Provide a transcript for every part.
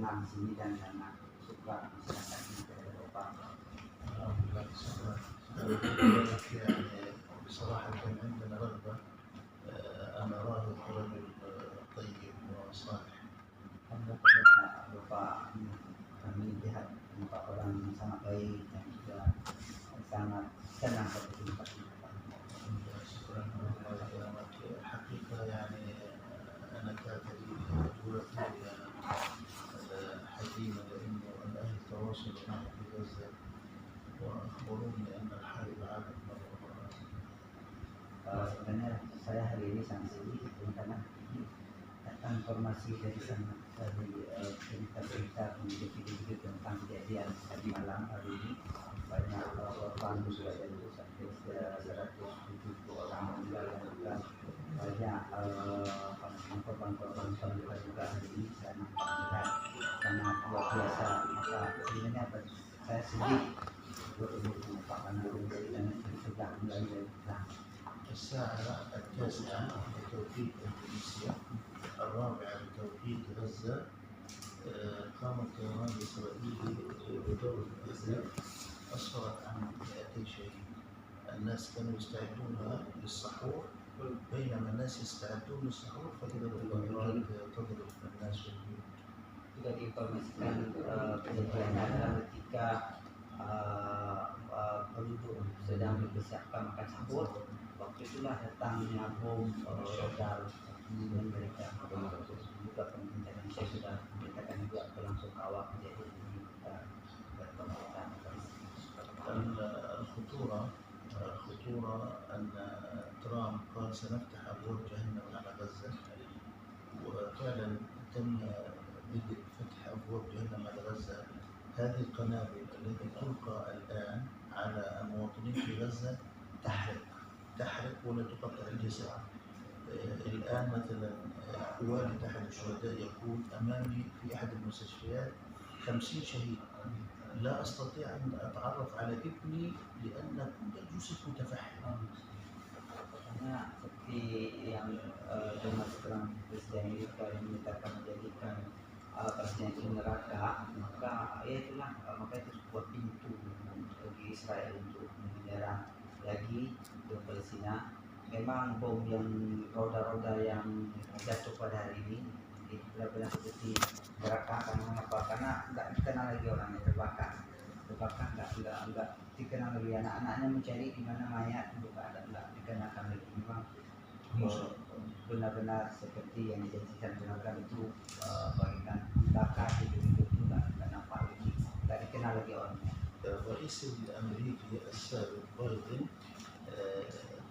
senang di sini dan sangat suka masyarakat di Eropa. يعني بصراحة كان عندنا رغبة أنا راهب رجل طيب وصالح. Bapak kami lihat Bapak orang yang sangat baik dan juga sangat senang pada tempat ini. شكرا لك. حقيقة يعني أنا كانت لي تجربة حزينة لأنه الآن التواصل معي في غزة وأخبروني أن الحرب عادت مرة أخرى. Sebenarnya saya hari ini sangat sedih karena datang informasi dari sana dari berita-berita kemudian video-video tentang kejadian tadi malam hari ini banyak korban sudah ada sampai 170 orang meninggal dan juga banyak korban-korban juga hari ini sangat luar biasa. Maka sebenarnya saya sedih untuk karena sudah mulai dari الساعة 9 بتوقيت إندونيسيا 4 بتوقيت غزة قام الطيران الإسرائيلي بدور غزة أسفرت عن 200 شهيد. الناس كانوا يستعدون للسحور بينما الناس يستعدون للسحور فكذا الطائرات تضرب الناس والبيوت. Juga diinformasikan kejadiannya adalah ketika penduduk sedang dipersiapkan makan sahur. Waktu itulah datangnya bom rudal dan mereka juga pemerintah Indonesia sudah memberitakan juga berlangsung awal kejadian ini الخطورة أن ترامب قال سنفتح أبواب جهنم على غزة وفعلا تم بدء فتح أبواب جهنم على غزة. هذه القنابل التي تلقى الآن على المواطنين في غزة تحرق ولا تقطع الجسد. الآن مثلا والد أحد الشهداء يقول أمامي في أحد المستشفيات 50 شهيد لا أستطيع أن أتعرف على ابني لأن كل الجثث متفحمة. Karena seperti yang Donald Trump presiden Amerika yang menyatakan menjadikan presiden neraka, maka itulah maka itu sebuah pintu bagi Israel untuk menyerang lagi ke Palestina. Memang bom yang roda-roda yang jatuh pada hari ini itu benar-benar seperti neraka. Karena apa? Karena nggak dikenal lagi orangnya terbakar nggak dikenal lagi, anak-anaknya mencari di mana mayat juga nggak dikenakan lagi. Memang benar-benar seperti yang dijanjikan Donald itu bagikan bakar itu nggak nampak lagi, nggak dikenal lagi orangnya. الرئيس الأمريكي السابق بايدن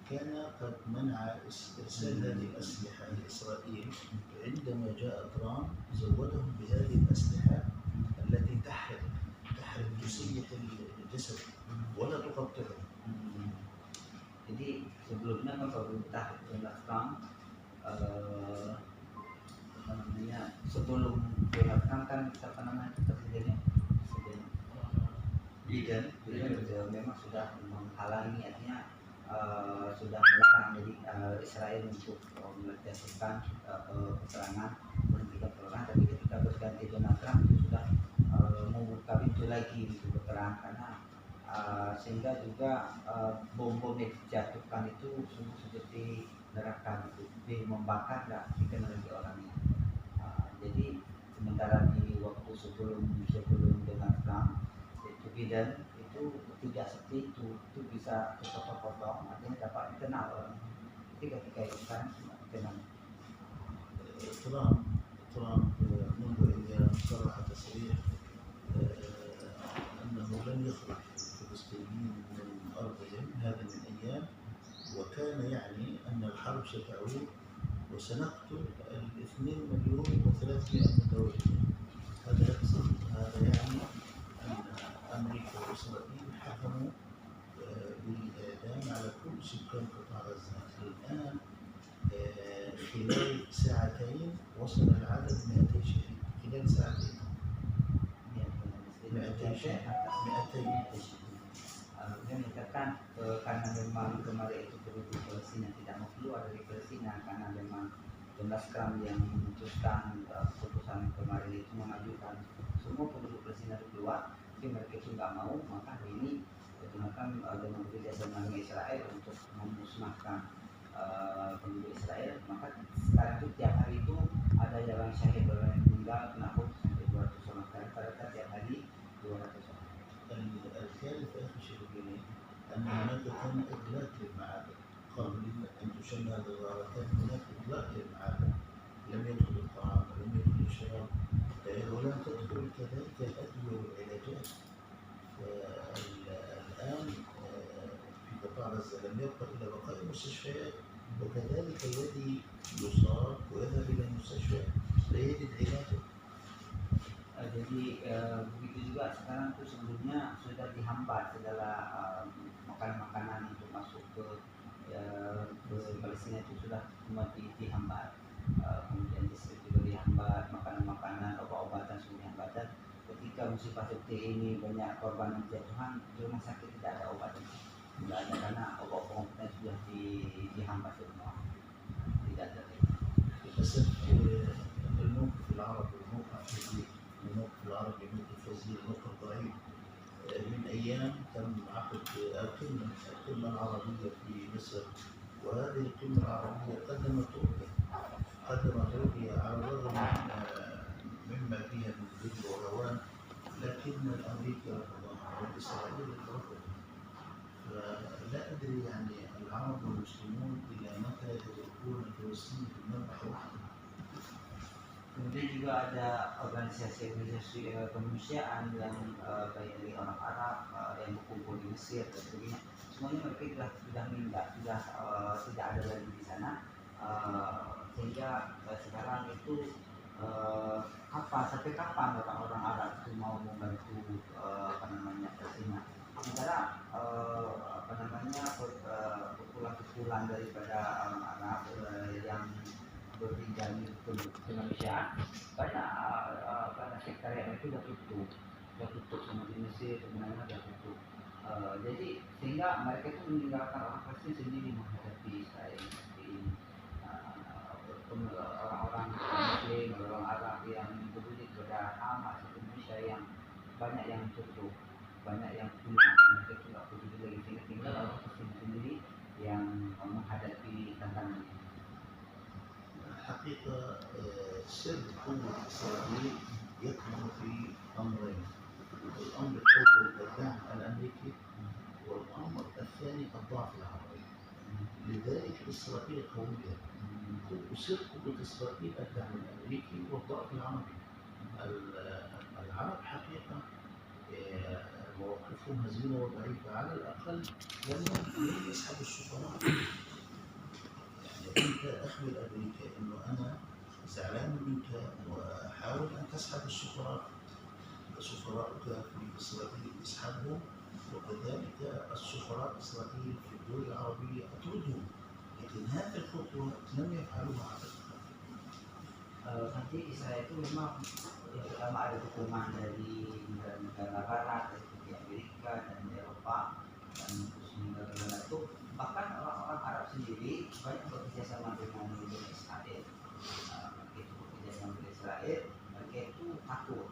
كان قد منع إرسال هذه الأسلحة لإسرائيل. عندما جاء ترامب زودهم بهذه الأسلحة التي تحرق تسيح الجسد ولا تقطعه. Jadi sebelumnya kan pemerintah Donald Trump sebelum Donald Trump kan presidennya Biden memang sudah menghalangi, artinya sudah melarang jadi Israel untuk melakukan peperangan menghentikan peperangan. Tapi ketika berganti Donald Trump itu sudah membuka pintu lagi untuk berperang karena sehingga juga bom-bom yang dijatuhkan itu sungguh seperti neraka gitu, membakar nggak dikenal lagi orangnya. Jadi sementara di waktu sebelum Donald Trump itu Biden itu tidak seperti itu bisa potong-potong, artinya dapat dikenal orang. Ketika itu kan dikenal. ترامب منذ أيام صرح تصريح أنه لن يخرج الفلسطينيين من أرضهم هذا من أيام، وكان يعني أن الحرب ستعود وسنقتل 2,300,000 متوجه. هذا يقصد هذا يعني أن أمريكا وإسرائيل حكموا بالإعدام على كل سكان قطاع غزة. الآن خلال ساعتين وصل العدد 200 شهيد. خلال ساعتين 200 شهيد. Dia menyatakan karena memang kemarin itu penduduk Palestina tidak mau keluar dari Palestina karena memang Donald Trump yang memutuskan keputusan kemarin itu mengajukan semua penduduk Palestina itu keluar, tapi mereka itu nggak mau, maka hari ini Donald Trump dengan bekerja sama dengan Israel untuk memusnahkan penduduk Israel. Maka sekarang itu tiap hari itu ada yang syahid, orang yang meninggal kena bom sampai 200 orang. Rata-rata tiap hari 200 orang. الثالث آخر شيء بيقول أن هناك كان إغلاق للمعابد قبل أن تشن هذه الغارات، هناك إغلاق للمعابد، لم يدخل الطعام ولم يدخل الشراب ولم تدخل كذلك الأدوية والعلاجات. فالآن في قطاع غزة لم يبقى إلا بقايا المستشفيات، وكذلك الذي يصاب ويذهب إلى المستشفى لا يجد علاجه. Jadi begitu juga sekarang tuh sebelumnya sudah dihambat segala makanan-makanan untuk masuk ke Palestina itu sudah semua dihambat. Kemudian listrik juga dihambat, makanan-makanan, obat-obatan semua dihambat. Dan ketika musibah seperti ini banyak korban jatuhan, di rumah sakit tidak ada obat, tidak ada karena obat-obatan sudah dihambat semua, tidak ada. للأسف الموقف العربي الموقف العربي موقف فظيع، موقف ضعيف. من أيام تم عقد القمة العربية في مصر، وهذه القمة العربية قدمت رؤية على الرغم مما فيها من ذل وهوان، لكن الأمريكا رفضها والإسرائيل رفضت. فلا أدري يعني العرب والمسلمون إلى متى يتركون فلسطين في المذبح وحده. Kemudian juga ada organisasi kemanusiaan yang baik dari orang Arab yang berkumpul di Mesir dan sebagainya. Semuanya mereka sudah minta, sudah tidak ada lagi di sana, sehingga sekarang itu sampai kapan orang-orang Arab itu mau membantu Palestina? Sementara pukulan-pukulan daripada orang Arab yang berbidang kemanusiaan karena sekretariat itu sudah tutup sama di Mesir sebenarnya sudah tutup. Jadi sehingga mereka itu meninggalkan orang Palestina sendiri menghadapi Israel seperti ini. Orang-orang Muslim, orang Arab yang peduli kepada Hamas Indonesia yang banyak yang tutup, banyak yang pulang, mereka itu nggak peduli lagi, sehingga tinggal orang Palestina sendiri yang menghadapi tantangan ini. حقيقة سر قوة إسرائيل يكمن في أمرين: الأمر الأول الدعم الأمريكي، والأمر الثاني الضعف العربي. لذلك إسرائيل قوية، سر قوة إسرائيل الدعم الأمريكي والضعف العربي. العرب حقيقة مواقفهم هزيلة وضعيفة، على الأقل لم يسحبوا السفراء. أنت أخبر أمريكا إنه أنا زعلان منك وأحاول أن تسحب سفراءك في إسرائيل اسحبهم، وكذلك السفراء إسرائيل في الدول العربية أطردهم، لكن هذه الخطوة لم يفعلوها على الأقل. Nanti Israel itu memang yang pertama ada dukungan dari negara-negara Barat seperti Amerika dan Eropa dan negara-negara itu, bahkan orang-orang Arab sendiri banyak bekerja sama dengan Israel. Mereka itu bekerja sama dengan Israel, mereka itu takut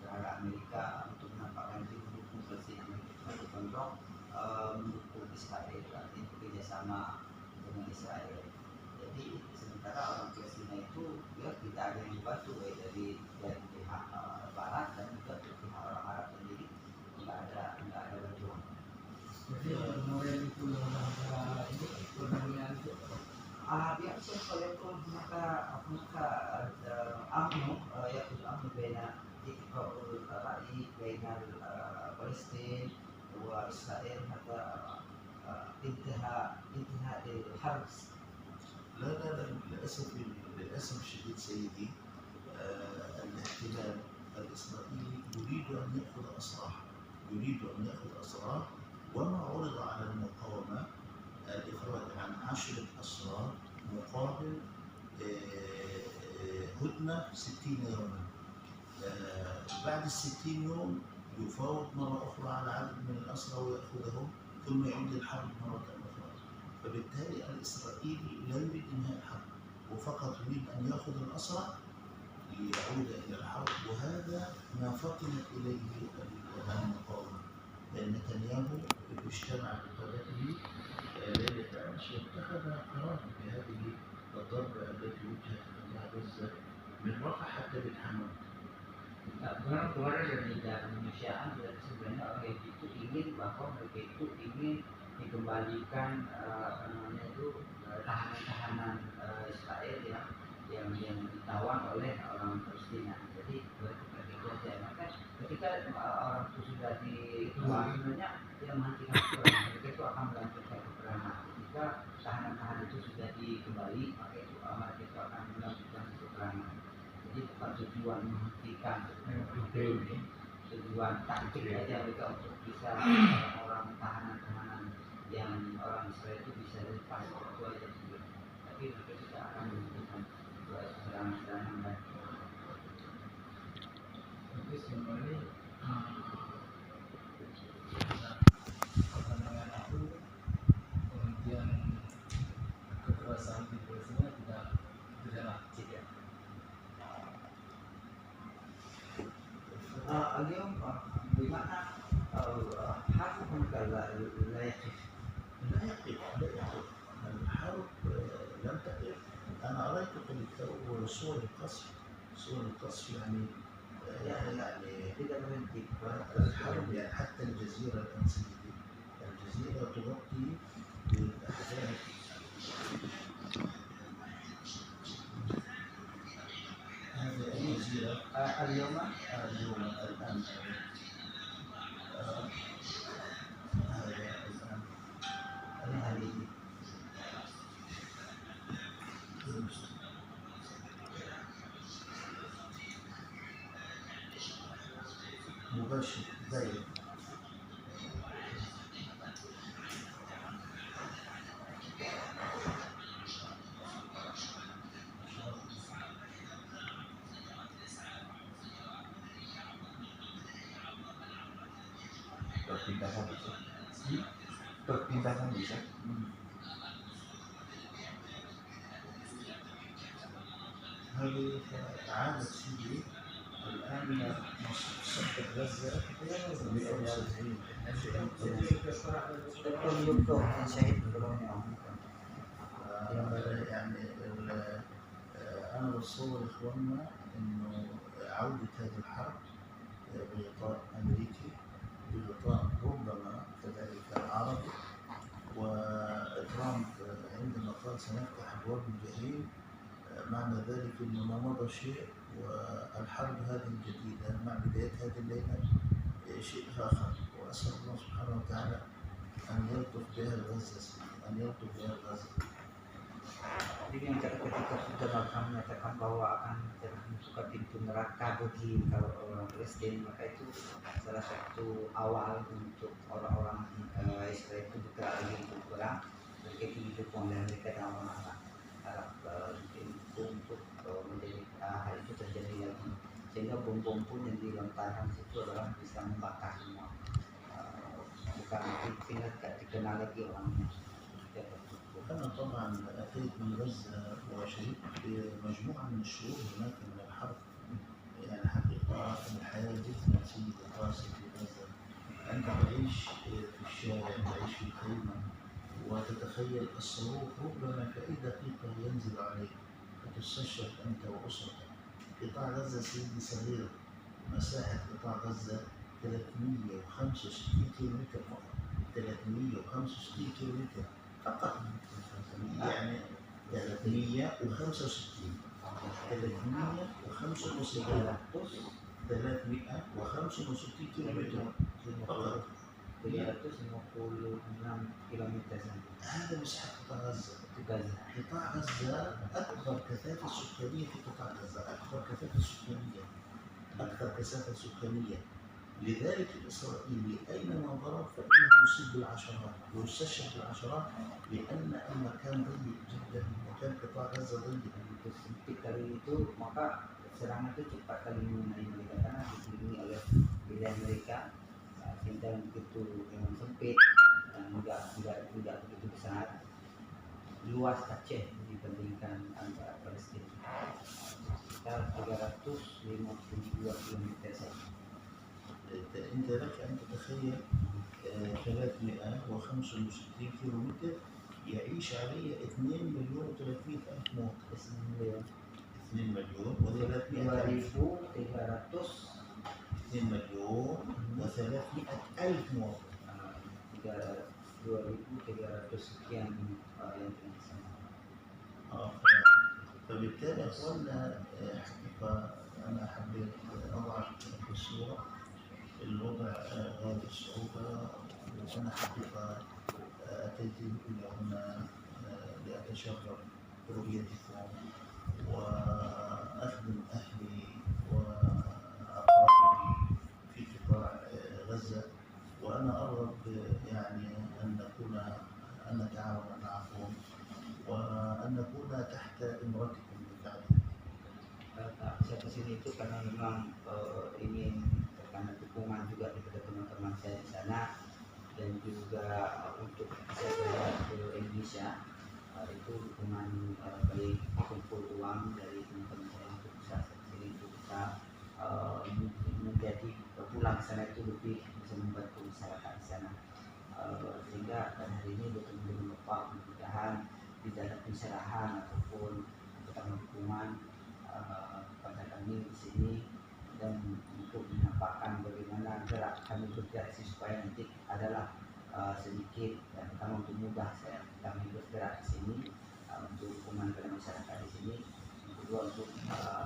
terhadap Amerika untuk menampakkan diri mendukung Palestina. Mereka itu condong mendukung Israel, artinya bekerja sama dengan Israel. Jadi sementara orang Palestina itu ya tidak ada yang dibantu baik dari pihak Barat dan juga dari pihak orang Arab sendiri, nggak ada bantuan. Jadi kemarin itu ini pertanyaan itu Biasa kalau maka amnu yakul amnu baina iqra'ul ra'i baina Palestina wa Israel hatta انتهاء الحرب. لا للأسف الشديد سيدي، الاحتلال الإسرائيلي يريد أن يأخذ أسرى، وما عرض على المقاومة الإخراج عن 10 أسرى مقابل هدنة 60 يوما. بعد 60 يوم يفاوض مرة أخرى على عدد من الأسرى ويأخذهم، ثم يعود الحرب مرة أخرى. فبالتالي الإسرائيلي لا يريد إنهاء الحرب، وفقط يريد أن يأخذ الأسرى ليعود إلى الحرب، وهذا ما فطنت إليه المقاومة، لأن نتنياهو اجتمع بقادته ليلة أمس واتخذ قرارا بهذه الضربة التي وجهت إلى غزة من رفح حتى بن حماد. Keluar dari kemanusiaan dan sebenarnya orang itu ingin bahwa mereka itu ingin dikembalikan tahanan-tahanan Israel yang ditawan oleh orang Palestina. Jadi begitu saja. Maka ketika orang itu sudah ditawan, sebenarnya tidak menghentikan peperangan, mereka itu akan melanjutkan peperangan. Ketika tahanan-tahanan itu sudah dikembali, maka mereka itu akan melanjutkan peperangan. Jadi bukan tujuan menghentikan, tujuan taktik aja mereka untuk bisa orang tahanan-tahanan yang orang Israel itu bisa lepas, itu aja sih. Tapi mereka tidak akan menghentikan serangan-serangan lagi. Tapi sebenarnya pertandingan itu kemudian kekerasan di Palestina tidak اليوم بمعنى حرب لا يقف. الحرب لم تقف. أنا قريت قبل صور القصف يعني tidak berhenti. الحرب يعني حتى الجزيرة الأنسية الجزيرة تغطي بالأحداث. هذه الجزيرة اليوم الآن هذه مباشر داير. perpindahan bisa. هذه عادة سيدي الآن صفت غزة يعني أنا بتصور إخواننا إنه عودة هذه الحرب بغطاء أمريكي بغطاء ربما كذلك عربي، وترامب عندما قال سنفتح أبواب الجحيم معنى ذلك أنه ما مضى شيء، والحرب هذه الجديدة مع بداية هذه الليلة شيء آخر. وأسأل الله سبحانه وتعالى أن يلطف بها غزة، أن يلطف بها غزة. Jadi yang ketika sudah bakal menyatakan bahwa akan membuka pintu neraka bagi kalau orang Palestina, maka itu salah satu awal untuk orang-orang Israel itu buka lagi untuk perang. Mereka didukung oleh mereka dan orang Arab untuk menjadi hal itu terjadi lagi, sehingga bom-bom pun yang dilontarkan itu adalah bisa membakar semua, bukan tinggal tidak dikenal lagi orangnya. أنا طبعا أتيت من غزة وشهدت مجموعة من الشهور هناك من الحرب، يعني حقيقة الحياة جدا سيئة قاسية في غزة. أنت تعيش في الشارع، تعيش في الخيمة، وتتخيل الصاروخ ربما في أي دقيقة ينزل عليك فتستشرف أنت وأسرتك. قطاع غزة سيدي صغير، مساحة قطاع غزة 365 كيلومتر فقط، 365 كيلومتر فقط، يعني 365 كيلومتر فقط. 356 kilometer saja. هذا مساحة قطاع غزة. قطاع غزة أكبر كثافة سكانية في قطاع غزة، أكبر كثافة سكانية. لذلك الإسرائيلي أينما ضرب فإنه يصيب بالعشرات ويستشهد بالعشرات، لأن المكان ضيق جدا، مكان قطاع غزة ضيق. Sempit kali itu, maka serangan itu cepat kali mengenai mereka karena dikelilingi oleh wilayah mereka, sehingga begitu memang sempit dan tidak begitu besar. luas Aceh dibandingkan antara Palestina. Sekitar 352 km saja. أنت لك أن تتخيل 365 كيلومتر يعيش عليه 2,300,000 مواطن. 2,300,000 2,300,000 مواطن. 2.300 sekian yang tinggal di sana. فبالتالي أخوانا حقيقة أنا حبيت أضع في الصورة الوضع هذه الصعوبة، وأنا حقيقة أتيت إلى هنا لأتشرف برؤيتكم وأخدم أهلي وأقاربي في قطاع غزة، وأنا أرغب يعني أن نتعاون معكم وأن نكون تحت إمرتكم بالتعليم. Saya kesini itu karena memang ingin karena dukungan juga kepada teman-teman saya di sana, dan juga untuk bisa berangkat ke Indonesia. Itu dukungan baik kumpul uang dari teman-teman saya untuk bisa kesini, untuk bisa menjadi pulang ke sana itu lebih bisa membantu masyarakat di sana. Sehingga pada hari ini betul-betul Bapak mudah-mudahan tidak ada penyerahan ataupun pertama dukungan kepada kami di sini, dan untuk menampakkan bagaimana gerak kami bergerak supaya nanti adalah sedikit dan pertama untuk mudah kami bergerak di sini untuk dukungan kepada masyarakat di sini. Yang kedua untuk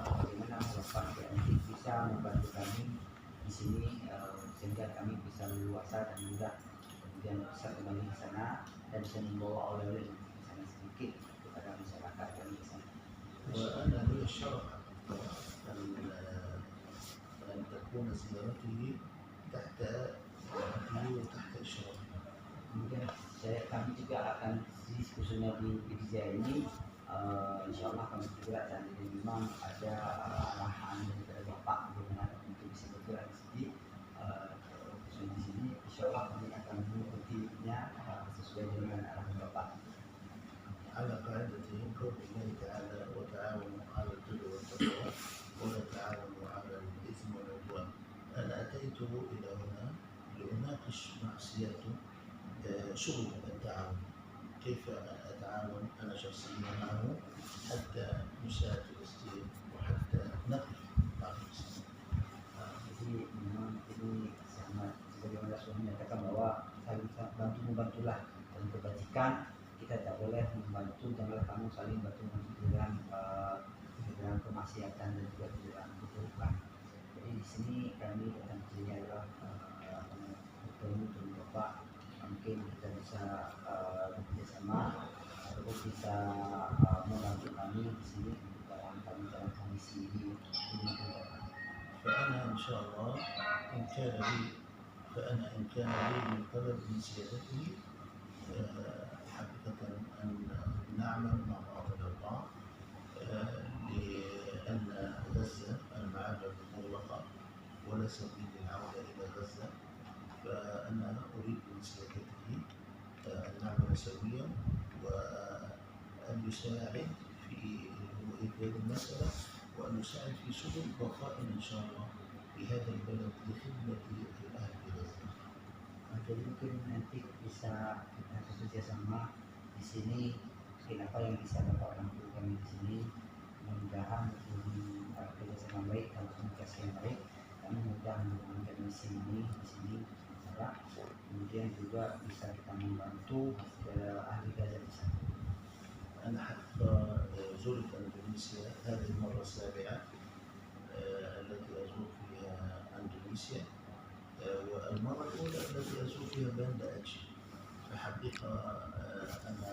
bagaimana Bapak nanti bisa membantu kami di sini sehingga kami bisa leluasa dan mudah kemudian bisa kembali ke sana dan bisa membawa oleh-oleh di sana sedikit kepada masyarakat yang di sana. وأنا لي الشرف أن تكون زيارتي تحت رعايتي وتحت إشرافي. Kemudian kami juga akan khususnya di Pidijaya ini, insya Allah kami bergerak, dan ini memang ada arahan dari Bapak bagaimana untuk bisa bergerak di sini, khususnya di sini, insya Allah kami akan mengikutinya sesuai dengan arahan Bapak. على قاعدة قول الله تعالى وتعاونوا على البر والتقوى ولا تعاونوا على الإثم والعدوان. أنا أتيت إلى هنا لأناقش مع سيادته شغل التعاون، كيف أتعاون أنا شخصيا معه حتى نساعد فلسطين وحتى نقف مع فلسطين. Jadi memang ini sangat sebagaimana sudah menyatakan bahwa saling bantu-membantulah dalam kebajikan. Kita tidak boleh membantu, janganlah kamu saling bantu-membantu dalam kemaksiatan dan juga dalam keburukan. Jadi di sini kami datang ke sini adalah bertemu dengan Bapak, mungkin kita bisa bekerjasama ataupun bisa membantu kami di sini dalam kondisi ini. فأنا إن شاء الله إن كان لي من طلب من سيادته حقيقة أن نعمل مع بعضنا البعض لأن غزة المعابر مغلقة ولا سبيل للعودة إلى غزة، فأنا أريد من سيادته أن نعمل سويا وأن يساعد في رؤية هذه المسألة، وأن يساعد في سبل بقاء إن شاء الله في هذا البلد لخدمة الأهل في غزة. Jadi mungkin nanti bisa kita bekerja sama di sini, mungkin apa yang bisa Bapak bantu kami di sini, mudah-mudahan kerjasama baik dan komunikasi yang baik, kami mudah menjalankan misi ini di sini, kemudian juga bisa kita membantu ahli Gaza di sana. أنا حتى زرت إندونيسيا هذه المرة السابعة التي أزور فيها إندونيسيا، والمرة الأولى التي أزور فيها باندا أتشي. فحقيقة أنا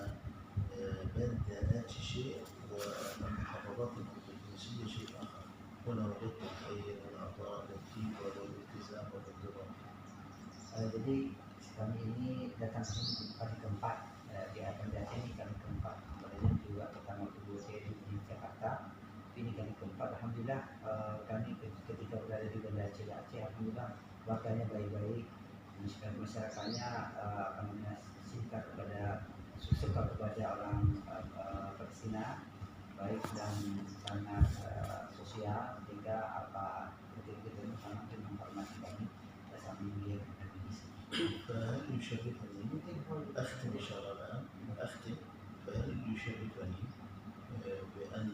باندا أتشي شيء والمحافظات الإندونيسية شيء آخر. هنا وجدت الخير والعطاء والطيب والالتزام والانضباط. Jadi kami ini datang ke sini kali keempat di Banda Aceh ini kali keempat. Kemudian juga pertama kedua saya di Jakarta, ini kali keempat. Alhamdulillah kami ketika berada di Banda Aceh, alhamdulillah warganya baik-baik, masyarakatnya singkat kepada suka kepada orang Palestina, baik dan sangat sosial, sehingga apa kita sama untuk menghormati kami dan sambil melihat di sini. فهل يشرفني أختم إن شاء الله الآن أختم فهل يشرفني بأن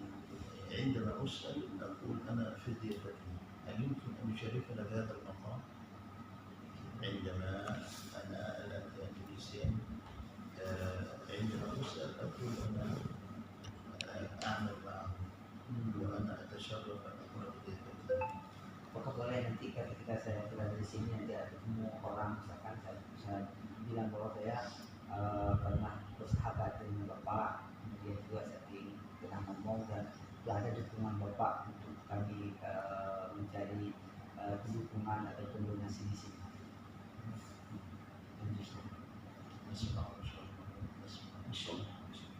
عندما أسأل أقول أنا فدية ابني هل يمكن أن يشرفنا بهذا المقام عندما أنا الآن أندونيسيا عندما أسأل أقول أنا أعمل معه وأنا أتشرف أن أكون فدية ابني. Apakah boleh nanti ketika saya berada di sini nanti ada ketemu orang, misalkan saya bilang bahwa saya pernah bersahabat dengan Bapak, kemudian juga saya ingin pernah ngomong dan ada dukungan Bapak untuk kami mencari dukungan atau donasi di sini.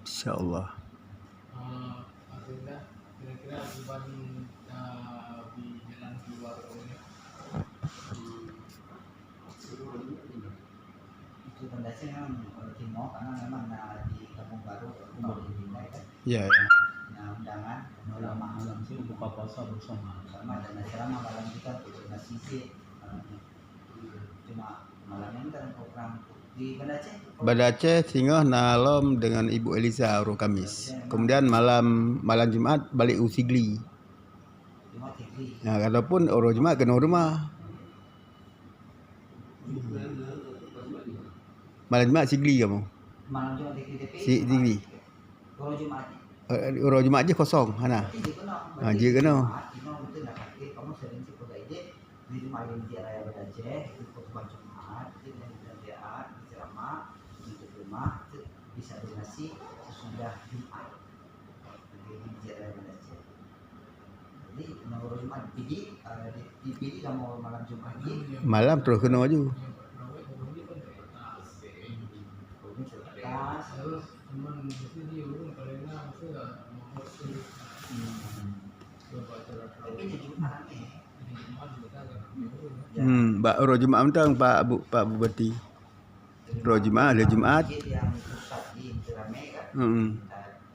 InsyaAllah. Maksudnya kira-kira beban di jalan keluar ini Itu tandanya memang Timur karena memang di Kampung Baru baru dimulai kan. Ya, Nah, undangan ulama malam sih buka puasa bersama. sama dan ceramah malam kita untuk nasi cuma malam ini kan program di Banda Aceh. Banda Aceh singgah malam dengan Ibu Eliza hari Kamis. Kemudian malam Jumaat balik Usigli. Cuma Tigri. Nah, kalaupun orang Jumaat kena rumah. Malam Jumaat Sigli kamu. Malam Jumat Tigri DP. Tigri. Kalau Jumat Orang Jumaat je kosong. Hana. dia kena. Dia kena. Imam itu nak pakai kamu sering sih pada ide di rumah yang di area Banda Aceh itu khutbah Jumat itu yang pengajian ceramah untuk rumah itu bisa donasi sesudah Jumat di area Banda Aceh. Jadi nomor Jumat dipilih sama malam Jumat ini Malam terus kena je. ini cerdas. terus teman itu dia urung karena itu mau coba cara Tapi ini Jumat ni. di rumah juga kan Mbak orang Jumaat mentang Pak Bupati. Roh Jumaat, hari Jumaat. Masjid yang pusat di Interame kan.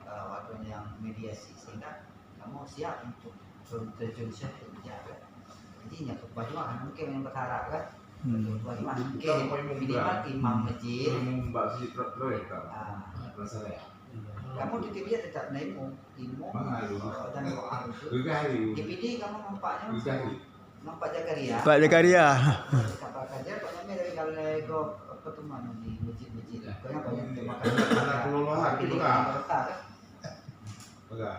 Waktunya yang mediasi sehingga kamu siap untuk terjun untuk menjaga. Jadi yang khutbah Jumat mungkin yang berharap kan. Khutbah Jumat mungkin minimal imam masjid. Mbak si proyek kan Ah, masalah. kamu di TV tetap nemu ilmu dan doa itu. Gugari. DPD kamu nampaknya Gugari. nampak Jakaria. Pak Zakaria. Siapa kerja banyak dari kalau pertemuan di masjid-masjid. Banyak banyak terima Anak kelolohan pilih juga. berkah kan. Enggak.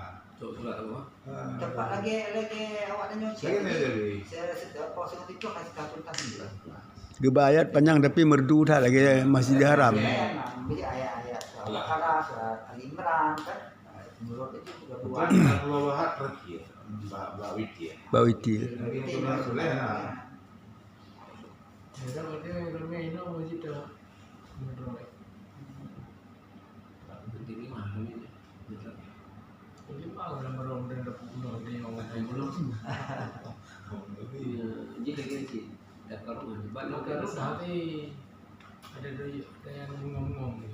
Cepat lagi awak dan nyuci. Lagi ni jadi. Saya sedang posting itu kasih tahu tentang ini. Gebayat panjang tapi merdu dah lagi Masjidil Haram. Ambil ayat-ayat Al-Baqarah, surat Al-Imran kan. Menurut itu juga dua. Bukan kelolohan terakhir. Mbak Wiki. Mbak Witi. Itu Ada macam ramai ini masih dah ramai. Jadi mau dalam orang dan dapat pulau dia orang belum. Kalau nanti ada yang ngomong ni.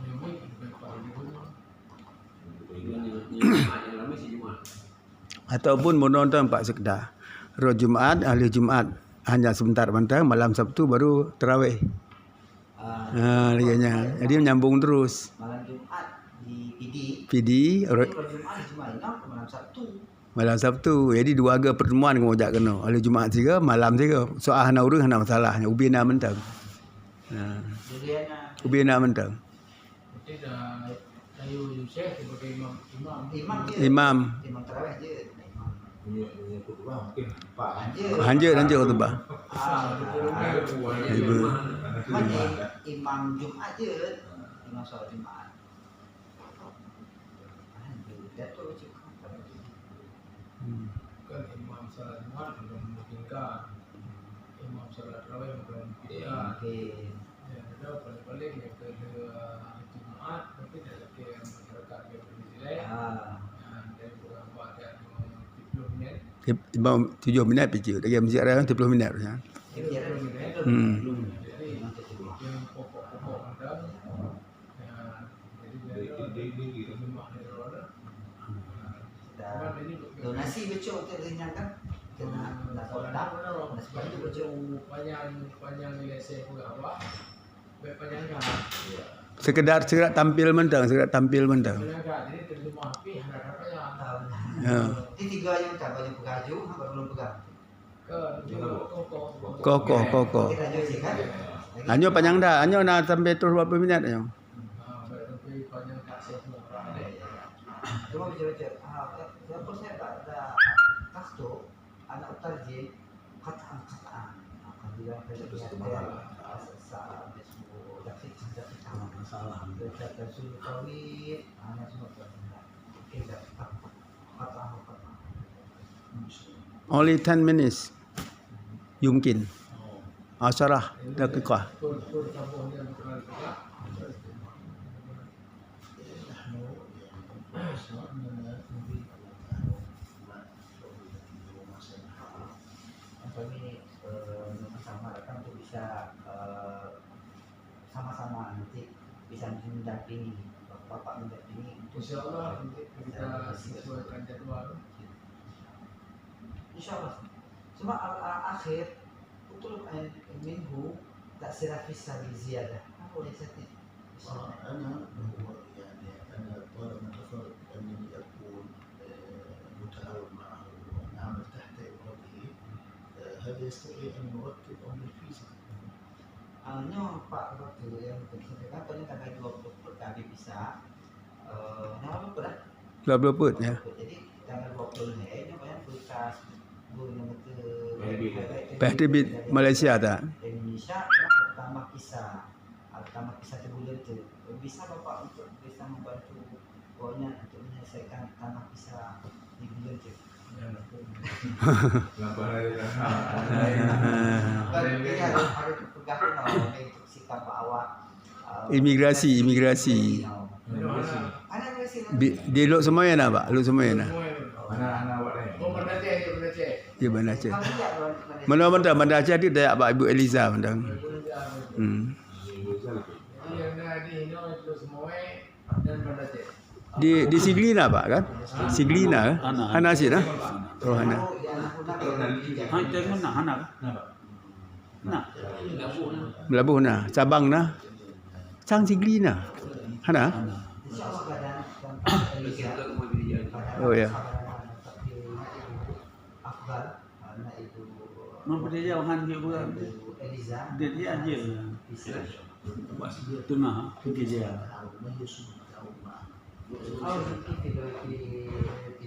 Memang berapa dia Ataupun menonton Pak Sekda. Roh Jumaat, ahli Jumaat hanya sebentar bantang, malam Sabtu baru terawih. Liganya. Jadi menyambung terus. Malam Jumat di PD, Jumat cuma malam Sabtu. malam Sabtu. Jadi dua aga pertemuan kau jak kena. Ahli Jumaat juga, malam juga. Soal hana urang hana masalah. Ubi nak mentang. Jadi Ubi nak mentang. Jadi dah Ayu Yusuf sebagai imam. Imam. Imam tarawih je. Punya khutbah mungkin Pak. Hanja bah. Ibu. Imam Jumat je. Imam solat Jumat. Kan imam salat Jumat belum memungkinkan. Imam salat tarawih belum memungkinkan. Okey. Ya, ada paling-paling yang ke Jumat tapi dah lagi yang masyarakat yang berzilai. Dan juga buat yang 30 minit. Imam 7 minit pergi. Lagi masjid raya 30 minit. Ya. Jadi Di terjemah dari luar. Dan donasi betul untuk ringankan kena kotak dan sebagainya betul. Panjang nilai saya pun apa? Panjang kan? Sekedar tampil mentang, Panjang kan? Jadi terjemah api harapnya. Ya. Ini 3 yang tak banyak pegaju, apa belum pegang? Kokoh. Kita josi kan? Hanya panjang dah, hanya nak sampai terus berapa minit aja. Panjang tak saya pun apa? Cuma baca-baca. Siapa saya ada kasto anak utarji kataan. Kalau salah besok dapat Masalah. berkata sulit kawin anak semua pernah. Oke dapat kata. Only 10 minutes. Yumkin. 10 دقيقة. Pur kampung yang terkenal juga. Kami bersama rekan untuk bisa sama-sama nanti bisa mendampingi bapak mendampingi untuk Insya Allah kita sesuaikan jadwal. Insya Allah. Cuma akhir betul minggu tak serafisa ziyadah. Apa yang saya أنا طالما نفرض أنني أكون متعاون معه ونعمل تحت إمرته هذا يستطيع أن يرتب أمر الفيزا. Hanya Pak Waktu yang tersampaikan pada tanggal 20 kami bisa nama berapa dah? 20 put ya. Jadi tanggal 20 ni banyak berkas PDB Malaysia tak? Indonesia tambah kisah sebulan tu bisa bapak untuk bisa membantu pokoknya untuk menyelesaikan tambah kisah di bulan tu. Harus pegang untuk sikap awak. Imigrasi. Dia luk semua ya nak pak? Luk semua ya nak? Anak-anak awak ni. Oh, Banda Aceh. Ya Banda Aceh. Mana Aceh dia dak pak Ibu Eliza mentang. Yang di Hino itu semua dan Banda Aceh. Di Siglina pak kan? Siglina kan? Hana sih nah. Oh Hana. Ha itu mana Hana? Nah. Melabuh nah, cabang nah. Cang Siglina. Hana? Oh ya. Mampu dia jauhan dia bukan. Dia aja. Itu nah, itu dia. Di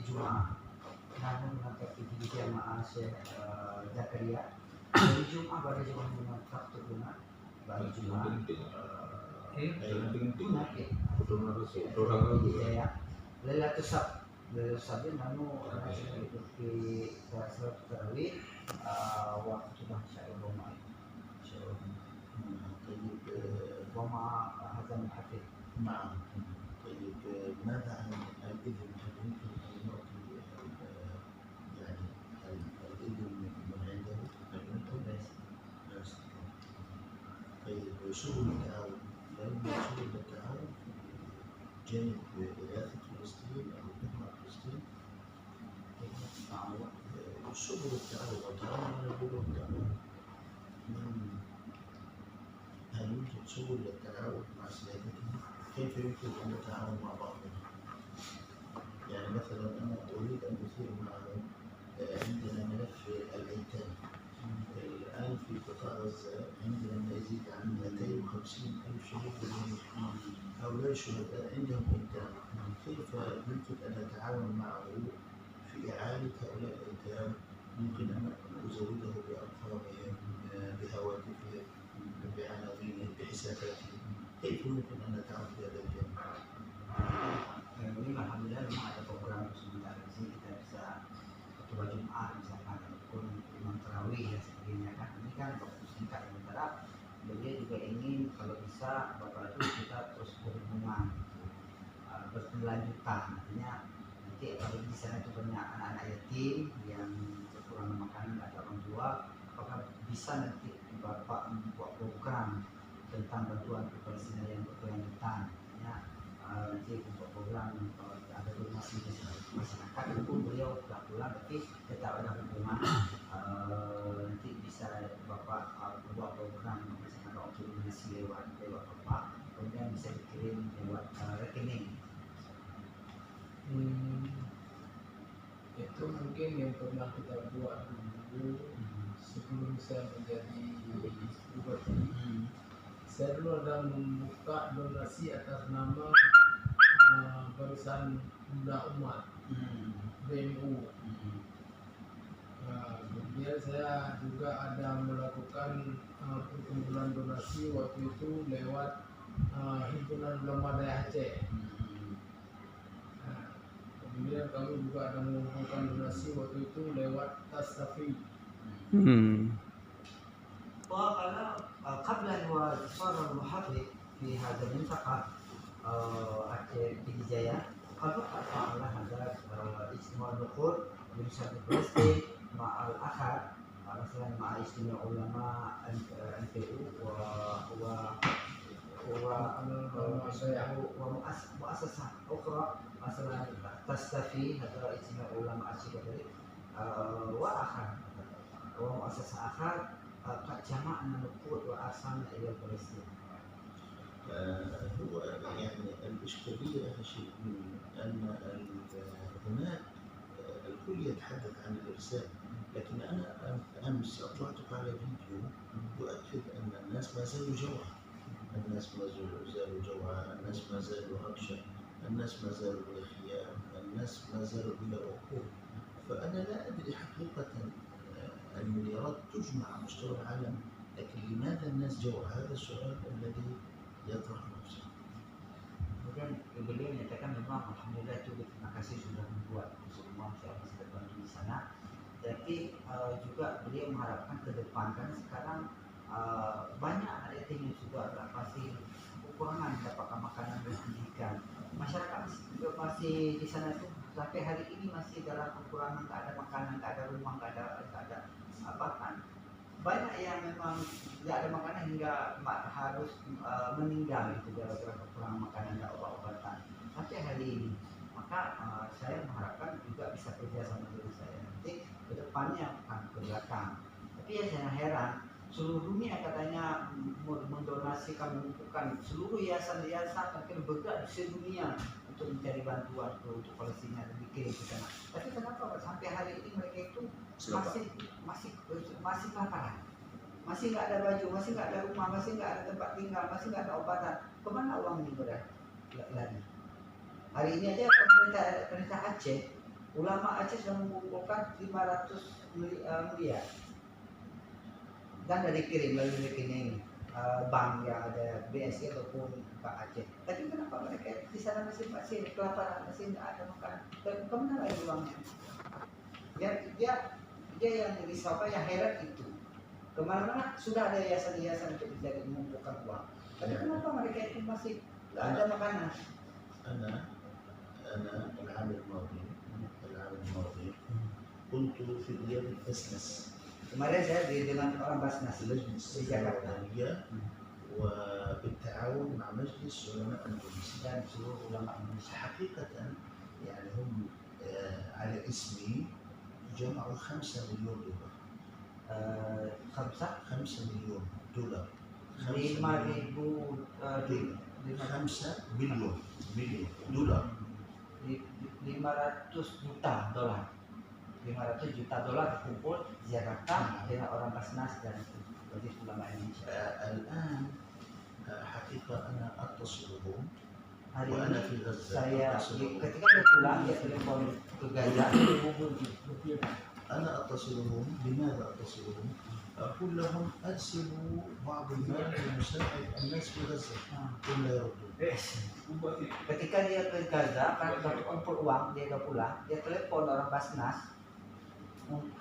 Jumat namun menghadapi jamaah Syekh Zakaria di Jumat pada Jumat Sabtu Jumat baru Jumat Lailatul Sabtu namun di salat tarawih waktu Masya Allah وما هذا الحديث نعم. طيب ماذا عن الإذن؟ هل يمكن أن نعطي يعني الإذن من عنده؟ هل يمكن؟ لا يستطيع. طيب سبل التعاون، لأن سبل التعاون في جانب إغاثة فلسطين أو دفع فلسطين سبل التعاون والتعاون على البر والتقوى. هل يوجد سبل للتعاون مع سيادتهم؟ كيف يمكن أن نتعاون مع بعضنا؟ يعني مثلا أنا أريد أن أثير معهم عندنا ملف الأيتام الآن في قطاع غزة عندنا ما يزيد عن 250,000 شهيد بالجيش. هؤلاء الشهداء عندهم أيتام، كيف يمكن أن نتعاون معه في إعالة هؤلاء الأيتام؟ ممكن أن أزوده بأرقامهم بهواتفهم بعناوينهم بحساباتهم، كيف يمكن أن نتعاون في هذا الجانب؟ Ini alhamdulillah memang ada program sebentar di sini kita bisa ketua Jumat misalkan ataupun imam tarawih dan sebagainya kan ini kan waktu singkat sementara beliau juga ingin kalau bisa bapak itu kita terus berhubungan berkelanjutan artinya nanti kalau di sana itu banyak anak-anak yatim yang kekurangan makanan atau orang tua apakah bisa nanti bapak membuat program tentang bantuan ke Palestina yang berkelanjutan nanti untuk masih masyarakat itu beliau sudah pulang, tapi tetap ada hubungan. Nanti bisa Bapak buat program misalkan untuk donasi lewat Bapak, kemudian bisa dikirim lewat rekening. Itu mungkin yang pernah kita buat dulu sebelum saya menjadi bupati. Saya dulu ada membuka donasi atas nama Barisan Muda Umat BMU. Kemudian saya juga ada melakukan perkumpulan donasi waktu itu lewat Himpunan Ulama Daerah Aceh. Kemudian kami juga ada mengumpulkan donasi waktu itu lewat Tastafi. وقال قبل أن صار المحرك في هذا المنطقة Pidijaya قد على هذا اجتماع النقود بمشاركة فلسطين مع الأخر مثلا مع اجتماع علماء NPU ومؤسسة أخرى مثلا تستفي هذا اجتماع علماء الشيخ وآخر ومؤسسة آخر قد جمعنا نقود وأرسلنا إلى فلسطين. هو يعني الإشكالية يا شيء أن هناك الكل يتحدث عن الإرسال، لكن أنا أمس أطلعتك على فيديو يؤكد أن الناس ما زالوا جوعى، الناس ما زالوا جوعى، الناس ما زالوا عطشى، الناس ما زالوا بلا خيام، الناس ما زالوا بلا وقود. فأنا لا أدري حقيقة المليارات تجمع على مستوى العالم، لكن لماذا الناس جوعى؟ هذا السؤال الذي يطرح نفسه. Kemudian beliau menyatakan memang alhamdulillah itu terima kasih sudah membuat semua siapa sudah bantu di sana. Tapi juga beliau mengharapkan ke depan karena sekarang banyak anak yatim yang juga pasti kekurangan mendapatkan makanan dan pendidikan. Masyarakat juga masih di sana itu sampai hari ini masih dalam kekurangan, tak ada makanan, tak ada rumah, tak ada apa-apa. Banyak yang memang tidak ada makanan hingga harus meninggal itu gara-gara kekurangan makanan dan obat-obatan sampai hari ini. Maka saya mengharapkan juga bisa kerja sama dengan saya nanti ke depannya akan ke belakang. Tapi yang saya heran, seluruh dunia katanya mendonasikan, mengumpulkan seluruh yayasan-yayasan akhirnya bergerak di seluruh dunia untuk mencari bantuan untuk Palestina dan dikirim ke sana. Tapi kenapa sampai hari ini mereka itu masih kelaparan, masih nggak ada baju, masih nggak ada rumah, masih nggak ada tempat tinggal, masih nggak ada obatan? Kemana uang ini lari? Hari ini aja pemerintah Aceh, ulama Aceh sudah mengumpulkan 500 miliar dan dari kirim melalui rekening bank yang ada BSI ataupun Bank Aceh. Tapi kenapa mereka di sana masih kelaparan, masih nggak ada makanan? Dan kemana lagi uangnya? Dia yang risau, yang heran itu kemana-mana sudah ada yayasan-yayasan untuk menjadi mengumpulkan uang. Tapi kenapa mereka itu masih nggak ada makanan? أنا العام الماضي كنت في رياض البسنس. Kemarin saya dengan orang Basnas لجنة di Jakarta وبالتعاون مع مجلس علماء اندونيسيا dan seluruh ulama Indonesia. حقيقة يعني هم على اسمي جمعوا 5 مليون دولار. 5 مليون دولار. 5 بليون دولار. 500 juta dolar. 500 juta dolar dikumpul di Jakarta dengan orang Basnas dan Majelis Ulama Indonesia. الآن حقيقة أنا أتصلهم Hari وأنا في ini غزة saya أتصلهم. ketika dia pulang dia telepon ke Gaza, أنا أتصلهم. لماذا أتصلهم؟ أقول لهم أرسلوا بعض المال لمساعد الناس في غزة. هم لا يردون. ketika dia ke Gaza kan dapat kumpul uang, dia udah pulang, dia telepon orang Basnas.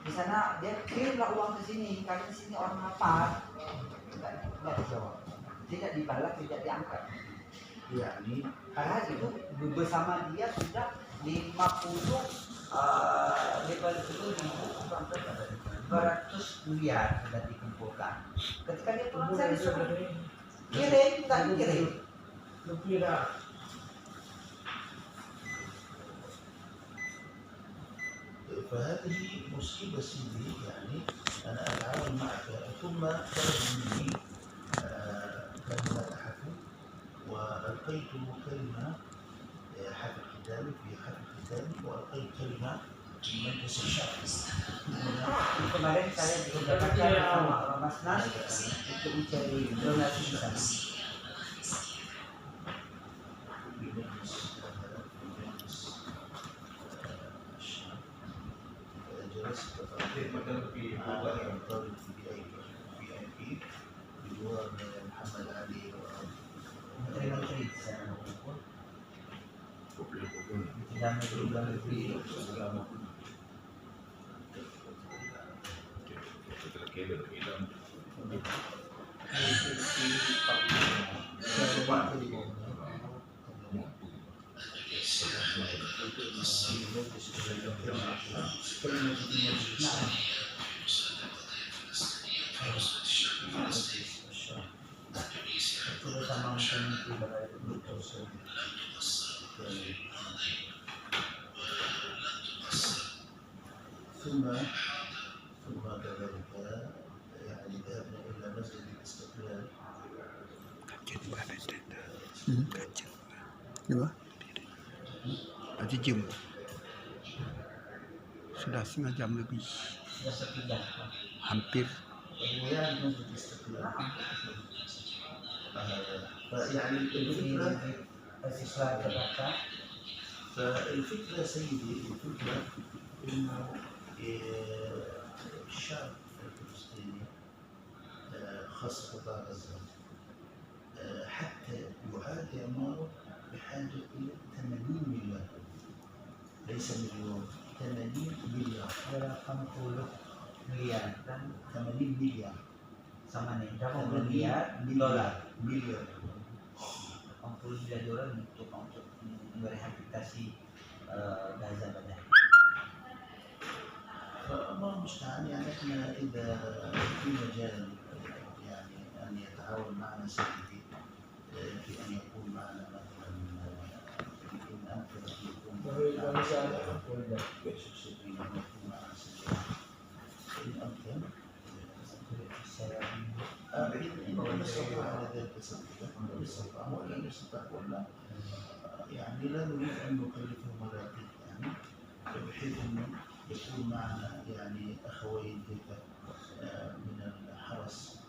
Di sana dia kirimlah uang ke sini, karena di sini orang lapar. Tidak dijawab, tidak dibalas, tidak diangkat. يعني Karena itu bersama dia sudah 50 200 miliar sudah dikumpulkan. Ketika dia pulang saya disuruh kirim, tak kirim. فهذه مصيبة سيدي، يعني أنا أتعاون معك ثم طلب مني كلمة أحد وألقيت كلمة حفل ختامي في حفل ختامي، وألقيت كلمة في مجلس الشعب. Kemarin saya dikatakan sama Mas Nas untuk mencari donasi di sana. في مجلس الشعب جلست على طالب VIP بجوار محمد علي Menteri-menteri di sana. Dan menteri-menteri bersama menteri ثم بعد ذلك يعني ذهبنا إلى مسجد الاستقلال. Kacang. Dua. Haji jam. Sudah setengah jam lebih. sudah sepijak. Hampir. ويعني مسجد الاستقلال. فيعني الفكرة Siswa terbatas. فالفكرة سيدي، الفكرة إنه الشعب الفلسطيني خاصة قطاع غزة حتى يعاد إعماره بحاجة إلى 80 مليار، ليس مليون، 80 مليار، 80 miliar dan 80 مليار sama nih 80 miliar dolar. مليار 80 miliar dolar untuk merehabilitasi Gaza pada. فالله المستعان. يعني احنا اذا في مجال يعني ان يتعاون معنا سيدي في ان يكون معنا مثلا يكون امثله يكون يكون معنا سيدي ان امكن إن نستطيع على ذلك سبيلا، نستطيع ولا نستطيع ولا يعني لا نريد ان نكلفهم ولا نكلف، يعني بحيث انه يكون معنا يعني اخوين هيك من الحرس.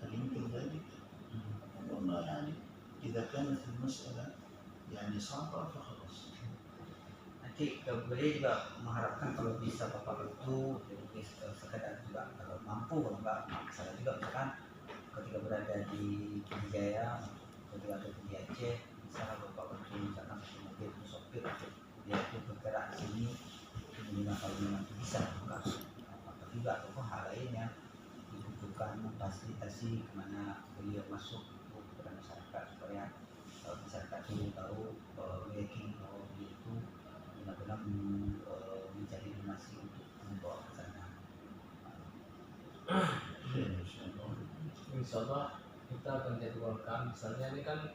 هل يمكن ذلك؟ والله يعني اذا كانت المساله يعني صعبه فخلاص. Nanti beliau juga mengharapkan kalau bisa Bapak itu jadi sekedar juga kalau mampu Bapak saya juga misalkan ketika berada di Jaya, ketika ada di Aceh, misalkan Bapak bantu misalkan satu mobil untuk sopir untuk dia itu bergerak di sini minimal kalau memang bisa bukan apa juga ataupun hal lain yang dibutuhkan memfasilitasi kemana beliau masuk kepada masyarakat supaya masyarakat itu tahu meyakini bahwa beliau itu benar-benar mencari donasi untuk membawa ke sana. Insya Allah kita akan jadwalkan, misalnya ini kan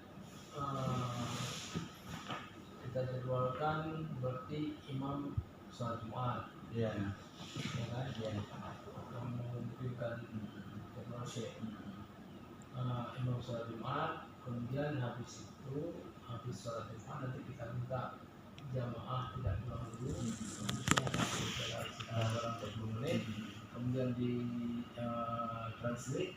kita jadwalkan berarti imam sholat Jumat, Iya. ya kan? Iya. Akan mengumpulkan jadwal syekh. Imam sholat Jumat, kemudian habis sholat Jumat nanti kita minta jamaah tidak pulang dulu, harusnya sekitar barang 20 menit, kemudian di translate,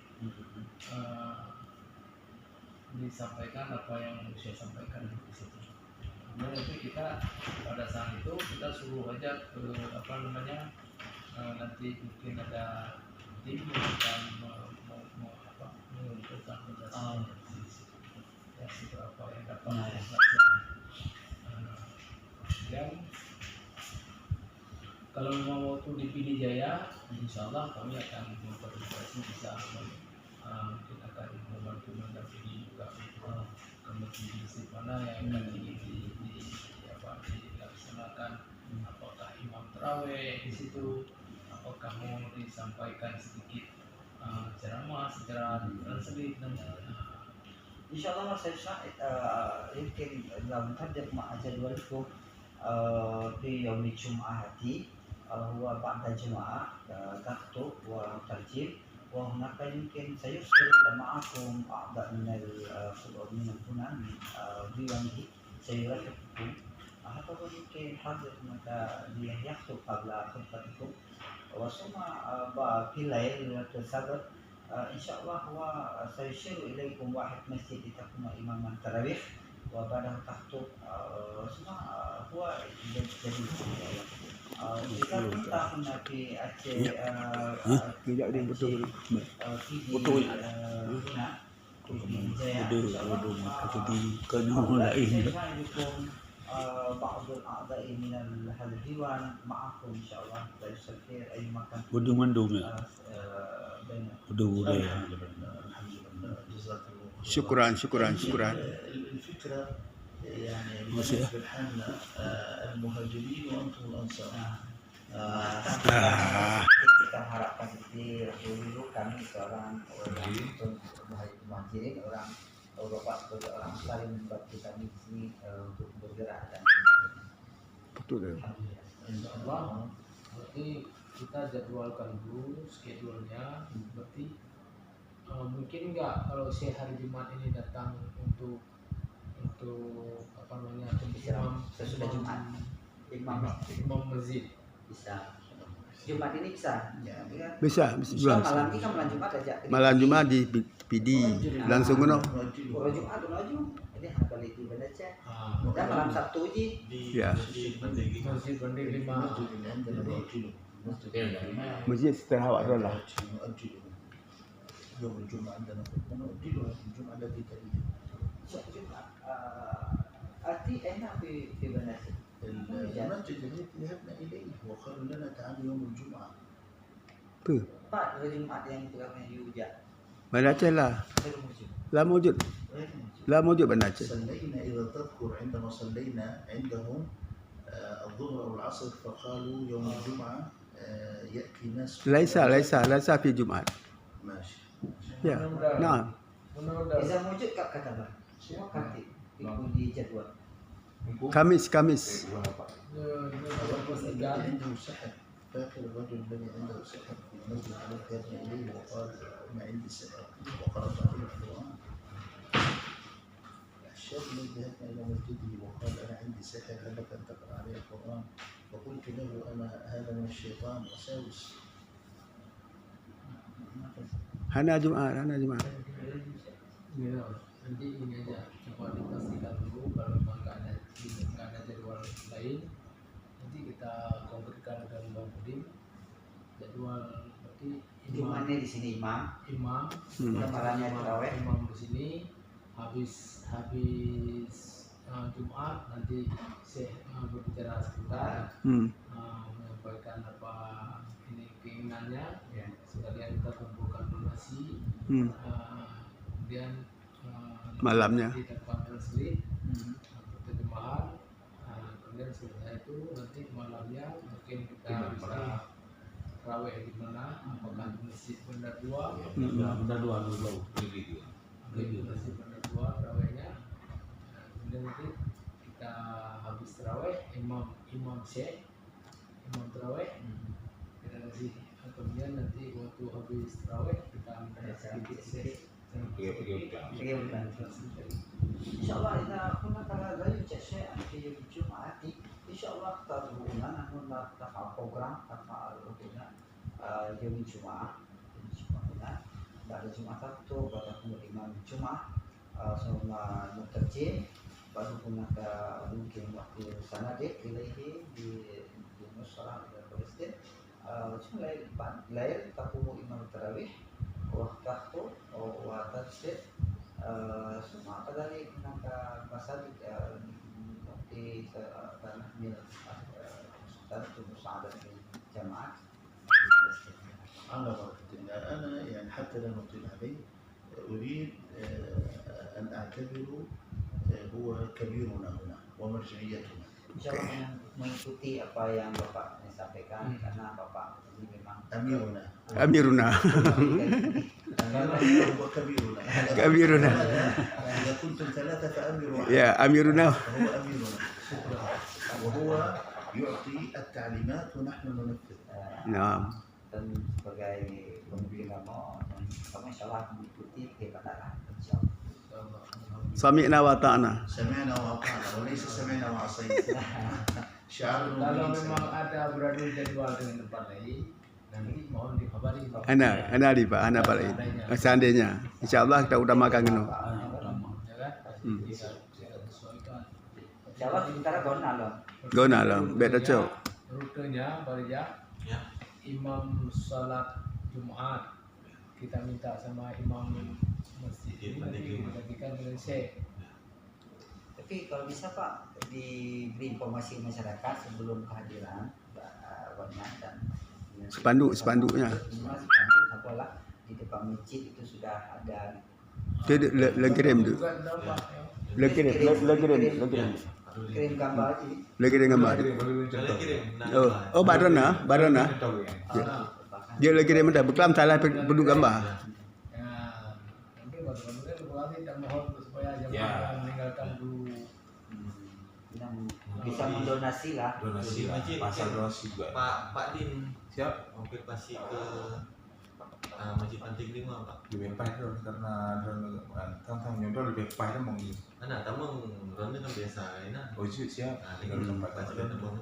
disampaikan apa yang saya sampaikan di situ. Kemudian itu kita pada saat itu kita suruh aja ke nanti mungkin ada tim yang akan mengumpulkan penjelasan ya seberapa yang dapat yang kalau memang waktu di Pidi Jaya, insya Allah kami akan berkoordinasi bisa mungkin akan membantu mendampingi juga ke masjid mana yang akan dilaksanakan, apakah imam terawih di situ, apakah mau disampaikan sedikit ceramah secara translate dan Insya Allah Mas Isa yumkin dalam tarjah ma'ajadwalku في يوم الجمعة هو بعد الجمعة تخطب وترجيب، وهناك يمكن سيرسل معكم أعضاء من من هنا من ديوانه سيرافقكم. هذا يمكن حاضر متى يخطب قبل خطبتكم، وثم في الليل السبت إن شاء الله هو سيشير إليكم واحد مسجد لتكون إماما التراويح، وبعدها تخطب ثم هو jadi jika kita pernah di Aceh Betul. بعض الأعضاء من هذا الديوان معكم إن شاء الله لا يسافر أي مكان. Bodoh mandum ya. Bodoh ya. جزاك الله خير. Syukran. الفكرة يعني مسيح. بالحال المهاجرين وأنتم الأنصار. Kita harapkan dulu kami seorang muhajirin, orang Bapak sebagai orang saling membantu kami di sini untuk bergerak dan Betul. Insyaallah berarti kita jadwalkan dulu schedule-nya. Berarti mungkin nggak kalau saya hari Jumat ini datang untuk apa namanya sesudah Jumat imam masjid bisa. Jumat ini bisa. Ya, kan? Bisa Malam ini kan malam Jumat aja. Malam Jumat di PD langsung kono. Kalau Jumat laju. Jadi apa lagi benda cek. Dan malam Sabtu ji. Ya. masjid Bandar 5. Masjid setelah awak lah. يوم الجمعة عندنا نؤجله الجمعة التي تليها. Jumat. Arti enak di benda cek. المسجد الذي ذهبنا إليه وقالوا لنا تعالوا يوم الجمعة. Pak, hari Jumat yang kami diujak. Bandar Aceh lah. Lah mujud. Lah mujud Bandar Aceh. صلينا إذا تذكر عندما صلينا عندهم الظهر أو العصر فقالوا يوم الجمعة يأتي ناس. Laisa fi Jumat. ماشي. Ya. Nah. Bisa mujud kak kata bang. Semua kaki ikut di jadwal. Kamis. عنده سحر. فاكر الرجل الذي عنده سحر في المسجد الذي ذهبنا إليه وقال ما عندي سحر وقرأت عليه القرآن. الشاب الذي ذهبنا إلى مسجده وقال أنا عندي سحر هل لك أن تقرأ عليه القرآن؟ فقلت له أنا هذا من الشيطان وساوس. Hana Jumat. Ya, nanti ini aja coba dipastikan dulu kalau memang nggak ada jadwal lain, nanti kita konkretkan dengan Bang Budin jadwal. Berarti Jumatnya di sini imam. Malamnya tarawih. Imam di sini habis Jumat nanti saya berbicara sebentar, menyampaikan apa ini keinginannya. Ya. Sekalian kita kumpulkan donasi. Kemudian Malamnya. di tempat masjid perjemahan. Kemudian setelah itu nanti malamnya mungkin kita bisa raweh di mana, apakah di masjid Bandar 2 Benda dua dulu. di masjid Bandar 2 rawehnya. Kemudian nanti kita habis raweh imam terawih kita kasih. Kemudian nanti waktu habis terawih kita ambil sedikit. Insyaallah إذا كنا لا يوجد شيء في يوم الجمعة إن شاء الله تابعونا نحن نرفع program هنا يوم الجمعة هنا بعد الجمعة Sabtu pada imam Jumat sama mutajim baru هناك mungkin waktu sanadik ilaihi di musola di Palestina cuma lain takumu imam tarawih waktu وتفسير ثم كذلك هناك مساجد في نحمل مساعدة الجامعات. على بركة الله. أنا يعني حتى لا نطيل عليه أريد أن أعتبره هو كبيرنا هنا ومرجعيتنا. Insyaallah mengikuti apa yang Bapak sampaikan karena Bapak ini memang Amiruna. هو كبيرنا. إذا كنتم ثلاثة فأمير واحد. Ya, Amiruna. هو أميرنا. وهو يعطي التعليمات ونحن ننفذ. Naam. Dan sebagai pemimpin agama dan kami insya Allah mengikuti kegiatan arah insya Allah. Sami'na wa ta'na. سمعنا وأطعنا وليس سمعنا وعصينا. شعار Kalau النبي memang ada beradu jadwal dengan tempat lain, nanti mohon dikabari Pak. Ana di Pak, ana Pak lain. Seandainya, insyaallah kita utamakan Ya kena. kan? Hmm. Kita sesuaikan. Insya Allah sementara gona loh. Guna lah, bet cocok. Rutenya Barija, imam salat Jumat kita minta sama imam masjid ini nanti dibagikan dengan syekh. Tapi kalau bisa Pak diberi informasi masyarakat sebelum kehadiran Gona dan Spanduknya. Semua spanduk sekolah di depan masjid itu sudah ada. Dia le kirim tu. Juga ada Pak, ya. Le kirim. Kirim gambar aja. Le kirim gambar. Oh, Barana. Dia le kirim dah berkelam salah penduk gambar. Ya, nanti bagaimana berarti dan mohon supaya jamaah meninggalkan dulu. Yang bisa mendonasi lah. Donasi lah, pasal donasi juga. Pak Din Siap. mampir pasti ke Masjid Panting 5 Pak. Di Bempai tu karena tentang nyodor di Bempai tu mau ni. Anak tamang ronde kan biasa enak. Oh siap. Tinggal Tinggal tempat tempat aja tamang.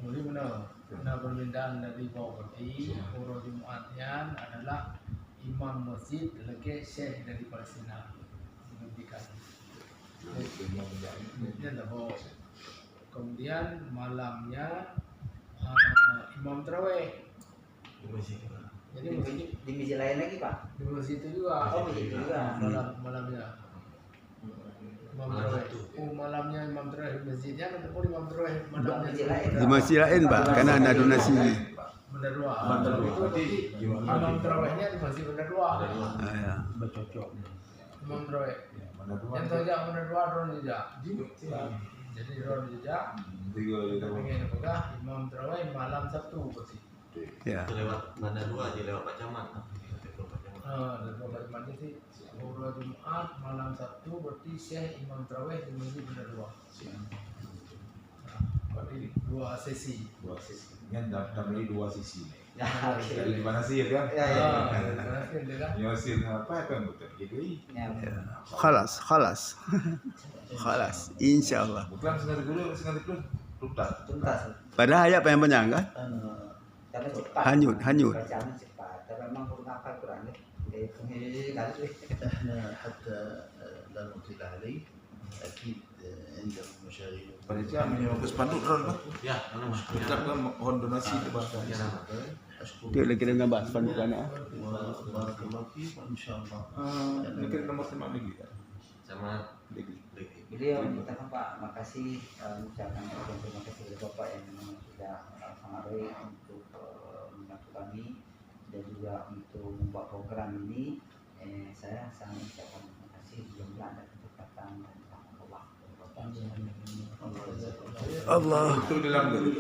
Kemudian benar permintaan dari Bupati Puro Jumatnya adalah imam masjid lagi syekh dari Palestina menghentikan. Kemudian malamnya imam tarawih. Jadi masjid Di masjid lain lagi Pak. di masjid itu juga. Oh masjid juga. Malamnya. Imam tarawih. Oh malamnya imam tarawih di masjidnya ataupun imam tarawih malamnya Masjid lain. Di masjid lain Pak, karena ada donasi. Benda dua. Benda dua. Itu di imam tarawihnya di masjid benda dua. Ah, ya. Imam tarawih. Mana dua? Yang tojak benda dua ron jejak. Jadi ron jejak. Tiga Pengen apa? Imam tarawih malam Sabtu berarti. Ya. Itu lewat Banda 2 aja lewat Pak Camat. Dan dua macam sih. Pura Jumat malam Sabtu berarti syekh imam tarawih di masjid benda dua. Berarti dua sesi. Dua sisi. Ini dah beli dua sisi. Ya, oke. Dari di mana sih kan? Ya, ya. Ya sih apa kan betul. Jadi Ya. Khalas. Insyaallah. bukan sekali dulu tuntas. Tuntas. Pada ayat yang panjang kan? Karena cepat. Hanyut. Bacaannya cepat. Tapi memang huruf apa kurang nih. احنا حتى لا نطيل عليه اكيد عندهم مشاغل. Panitia menyewa spanduk drone Pak. Ya, mana Mas? Kita kan mohon donasi ke Bapak. Dia lagi dengan gambar spanduk kan? بارك الله فيك وان شاء الله. Mungkin nomor teman lagi kan? Sama Lagi. Beliau menyatakan Pak, makasih mengucapkan terima kasih kepada Bapak yang memang sudah sangat baik untuk membantu kami dan juga untuk membuat program ini. Saya sangat mengucapkan terima kasih jumlah dan kesempatan dan rahmatullah. Allah. Itu dalam gitu.